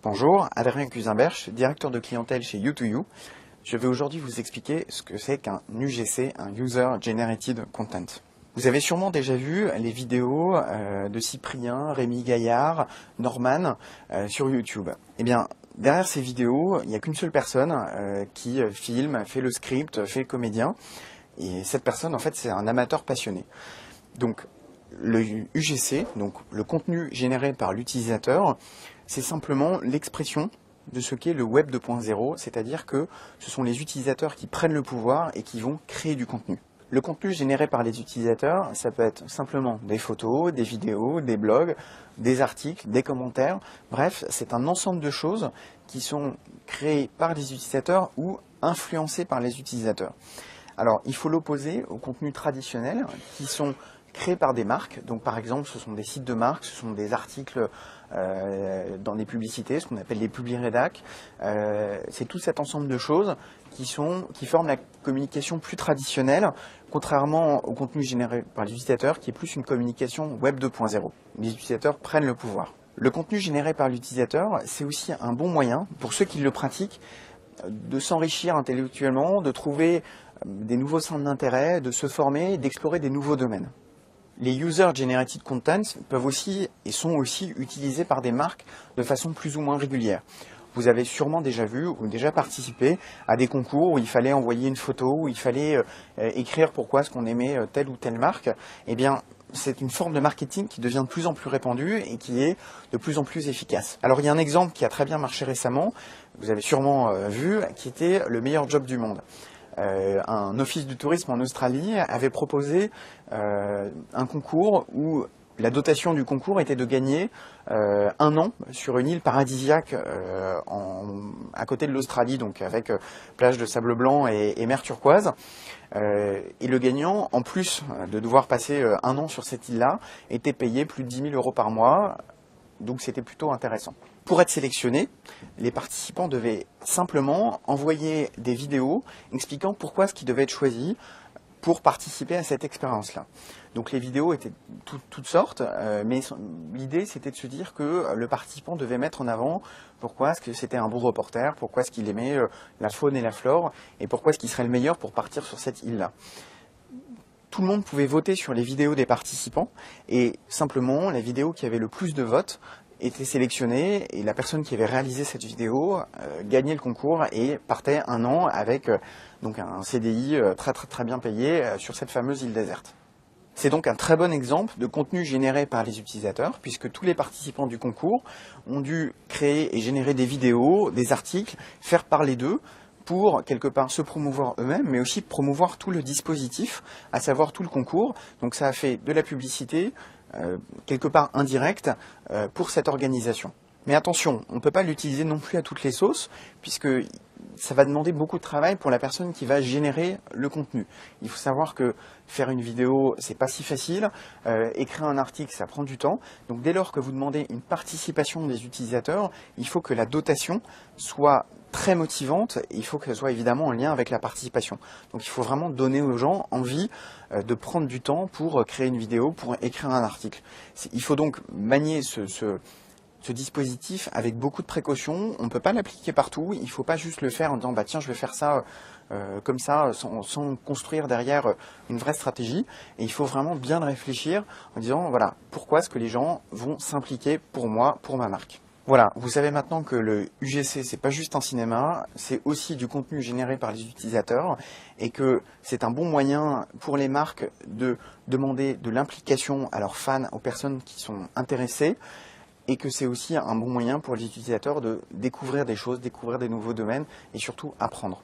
Bonjour, Adrien Cusimberch, directeur de clientèle chez U2U. Je vais aujourd'hui vous expliquer ce que c'est qu'un UGC, un User Generated Content. Vous avez sûrement déjà vu les vidéos de Cyprien, Rémi Gaillard, Norman sur YouTube. Eh bien, derrière ces vidéos, il n'y a qu'une seule personne qui filme, fait le script, fait le comédien. Et cette personne, en fait, c'est un amateur passionné. Donc, le UGC, donc le contenu généré par l'utilisateur, c'est simplement l'expression de ce qu'est le Web 2.0, c'est-à-dire que ce sont les utilisateurs qui prennent le pouvoir et qui vont créer du contenu. Le contenu généré par les utilisateurs, ça peut être simplement des photos, des vidéos, des blogs, des articles, des commentaires. Bref, c'est un ensemble de choses qui sont créées par les utilisateurs ou influencées par les utilisateurs. Alors, il faut l'opposer aux contenus traditionnels qui sont créés par des marques. Donc, par exemple, ce sont des sites de marques, ce sont des articles dans des publicités, ce qu'on appelle les publi-rédac. C'est tout cet ensemble de choses qui forment la communication plus traditionnelle, contrairement au contenu généré par les utilisateurs, qui est plus une communication Web 2.0. Les utilisateurs prennent le pouvoir. Le contenu généré par l'utilisateur, c'est aussi un bon moyen, pour ceux qui le pratiquent, de s'enrichir intellectuellement, de trouver des nouveaux centres d'intérêt, de se former, d'explorer des nouveaux domaines. Les User Generated Content peuvent aussi et sont aussi utilisés par des marques de façon plus ou moins régulière. Vous avez sûrement déjà vu ou déjà participé à des concours où il fallait envoyer une photo, où il fallait écrire pourquoi est-ce qu'on aimait telle ou telle marque. Eh bien, c'est une forme de marketing qui devient de plus en plus répandue et qui est de plus en plus efficace. Alors, il y a un exemple qui a très bien marché récemment, vous avez sûrement vu, qui était le meilleur job du monde. Un office du tourisme en Australie avait proposé un concours où la dotation du concours était de gagner un an sur une île paradisiaque à côté de l'Australie, donc avec plage de sable blanc et mer turquoise. Et le gagnant, en plus de devoir passer un an sur cette île-là, était payé plus de 10 000 € par mois. Donc c'était plutôt intéressant. Pour être sélectionné, les participants devaient simplement envoyer des vidéos expliquant pourquoi ce qui devait être choisi pour participer à cette expérience-là. Donc les vidéos étaient toutes sortes, mais l'idée c'était de se dire que le participant devait mettre en avant pourquoi est-ce que c'était un bon reporter, pourquoi est-ce qu'il aimait la faune et la flore, et pourquoi est-ce qu'il serait le meilleur pour partir sur cette île-là. Tout le monde pouvait voter sur les vidéos des participants et simplement la vidéo qui avait le plus de votes était sélectionnée et la personne qui avait réalisé cette vidéo gagnait le concours et partait un an avec donc un CDI très bien payé sur cette fameuse île déserte. C'est donc un très bon exemple de contenu généré par les utilisateurs puisque tous les participants du concours ont dû créer et générer des vidéos, des articles, faire parler d'eux pour, quelque part, se promouvoir eux-mêmes, mais aussi promouvoir tout le dispositif, à savoir tout le concours. Donc ça a fait de la publicité, quelque part indirecte, pour cette organisation. Mais attention, on ne peut pas l'utiliser non plus à toutes les sauces, puisque ça va demander beaucoup de travail pour la personne qui va générer le contenu. Il faut savoir que faire une vidéo, c'est pas si facile. Écrire un article, ça prend du temps. Donc dès lors que vous demandez une participation des utilisateurs, il faut que la dotation soit très motivante et il faut que ce soit évidemment en lien avec la participation. Donc il faut vraiment donner aux gens envie de prendre du temps pour créer une vidéo, pour écrire un article. Il faut donc manier ce dispositif avec beaucoup de précautions. On ne peut pas l'appliquer partout. Il ne faut pas juste le faire en disant bah tiens je vais faire ça comme ça sans construire derrière une vraie stratégie. Et il faut vraiment bien réfléchir en disant voilà pourquoi est-ce que les gens vont s'impliquer pour moi, pour ma marque. Voilà, vous savez maintenant que le UGC, c'est pas juste un cinéma, c'est aussi du contenu généré par les utilisateurs et que c'est un bon moyen pour les marques de demander de l'implication à leurs fans, aux personnes qui sont intéressées et que c'est aussi un bon moyen pour les utilisateurs de découvrir des choses, découvrir des nouveaux domaines et surtout apprendre.